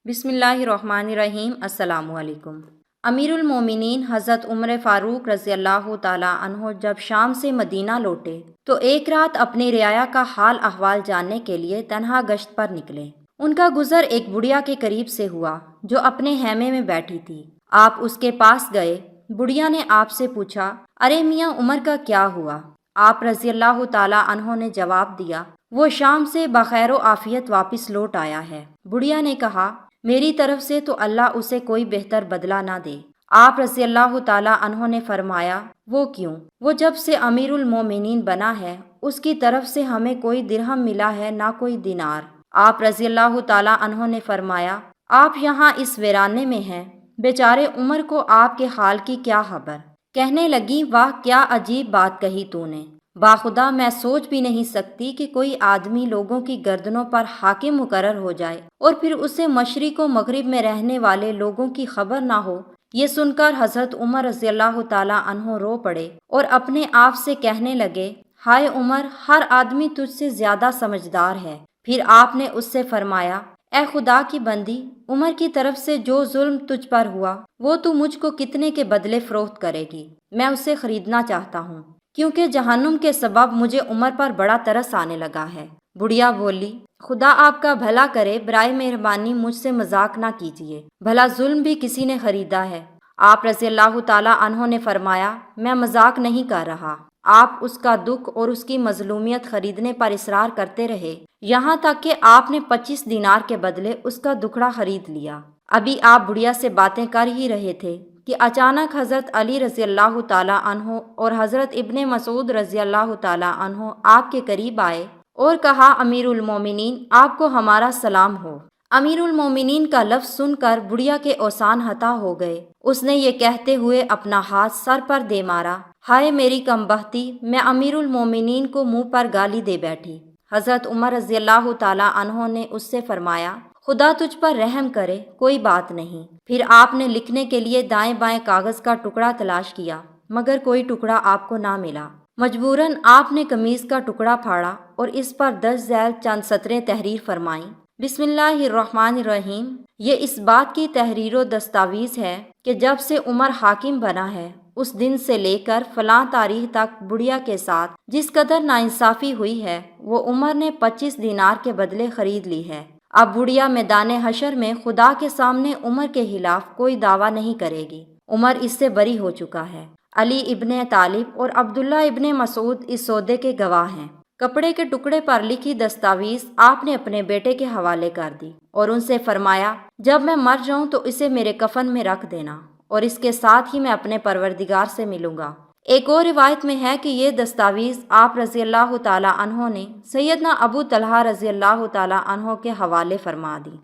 بسم اللہ الرحمن الرحیم۔ السلام علیکم۔ امیر المومنین حضرت عمر فاروق رضی اللہ تعالیٰ عنہ جب شام سے مدینہ لوٹے تو ایک رات اپنی رعایا کا حال احوال جاننے کے لیے تنہا گشت پر نکلے۔ ان کا گزر ایک بڑھیا کے قریب سے ہوا جو اپنے خیمے میں بیٹھی تھی۔ آپ اس کے پاس گئے۔ بڑھیا نے آپ سے پوچھا، ارے میاں عمر کا کیا ہوا؟ آپ رضی اللہ تعالیٰ عنہ نے جواب دیا، وہ شام سے بخیر و عافیت واپس لوٹ آیا ہے۔ بڑھیا نے کہا، میری طرف سے تو اللہ اسے کوئی بہتر بدلہ نہ دے۔ آپ رضی اللہ تعالیٰ عنہ نے فرمایا، وہ کیوں؟ وہ جب سے امیر المومنین بنا ہے اس کی طرف سے ہمیں کوئی درہم ملا ہے نہ کوئی دینار۔ آپ رضی اللہ تعالیٰ عنہ نے فرمایا، آپ یہاں اس ویرانے میں ہیں، بیچارے عمر کو آپ کے حال کی کیا خبر؟ کہنے لگی، واہ کیا عجیب بات کہی تو نے، باخدا میں سوچ بھی نہیں سکتی کہ کوئی آدمی لوگوں کی گردنوں پر حاکم مقرر ہو جائے اور پھر اسے مشرق و مغرب میں رہنے والے لوگوں کی خبر نہ ہو۔ یہ سن کر حضرت عمر رضی اللہ تعالیٰ عنہ رو پڑے اور اپنے آپ سے کہنے لگے، ہائے عمر، ہر آدمی تجھ سے زیادہ سمجھدار ہے۔ پھر آپ نے اس سے فرمایا، اے خدا کی بندی، عمر کی طرف سے جو ظلم تجھ پر ہوا وہ تو مجھ کو کتنے کے بدلے فروخت کرے گی؟ میں اسے خریدنا چاہتا ہوں، کیونکہ جہنم کے سبب مجھے عمر پر بڑا ترس آنے لگا ہے۔ بڑھیا بولی، خدا آپ کا بھلا کرے، برائے مہربانی مجھ سے مذاق نہ کیجیے، بھلا ظلم بھی کسی نے خریدا ہے؟ آپ رضی اللہ تعالیٰ عنہ نے فرمایا، میں مذاق نہیں کر رہا۔ آپ اس کا دکھ اور اس کی مظلومیت خریدنے پر اصرار کرتے رہے، یہاں تک کہ آپ نے 25 دینار کے بدلے اس کا دکھڑا خرید لیا۔ ابھی آپ بڑھیا سے باتیں کر ہی رہے تھے کہ اچانک حضرت علی رضی اللہ تعالیٰ عنہ اور حضرت ابن مسعود رضی اللہ تعالیٰ عنہ آپ کے قریب آئے اور کہا، امیر المومنین، آپ کو ہمارا سلام ہو۔ امیر المومنین کا لفظ سن کر بڑھیا کے اوسان ہتا ہو گئے۔ اس نے یہ کہتے ہوئے اپنا ہاتھ سر پر دے مارا، ہائے میری کمبختی، میں امیر المومنین کو منہ پر گالی دے بیٹھی۔ حضرت عمر رضی اللہ تعالیٰ عنہ نے اس سے فرمایا، خدا تجھ پر رحم کرے، کوئی بات نہیں۔ پھر آپ نے لکھنے کے لیے دائیں بائیں کاغذ کا ٹکڑا تلاش کیا مگر کوئی ٹکڑا آپ کو نہ ملا۔ مجبوراً آپ نے قمیض کا ٹکڑا پھاڑا اور اس پر درج ذیل چند سطریں تحریر فرمائیں، بسم اللہ الرحمن الرحیم۔ یہ اس بات کی تحریر و دستاویز ہے کہ جب سے عمر حاکم بنا ہے اس دن سے لے کر فلاں تاریخ تک بڑھیا کے ساتھ جس قدر ناانصافی ہوئی ہے وہ عمر نے 25 دینار کے بدلے خرید لی ہے۔ اب بڑھیا میدان حشر میں خدا کے سامنے عمر کے خلاف کوئی دعویٰ نہیں کرے گی، عمر اس سے بری ہو چکا ہے۔ علی ابن طالب اور عبداللہ ابن مسعود اس سودے کے گواہ ہیں۔ کپڑے کے ٹکڑے پر لکھی دستاویز آپ نے اپنے بیٹے کے حوالے کر دی اور ان سے فرمایا، جب میں مر جاؤں تو اسے میرے کفن میں رکھ دینا اور اس کے ساتھ ہی میں اپنے پروردگار سے ملوں گا۔ ایک اور روایت میں ہے کہ یہ دستاویز آپ رضی اللہ تعالیٰ عنہ نے سیدنا ابو طلحہ رضی اللہ تعالیٰ عنہ کے حوالے فرما دی۔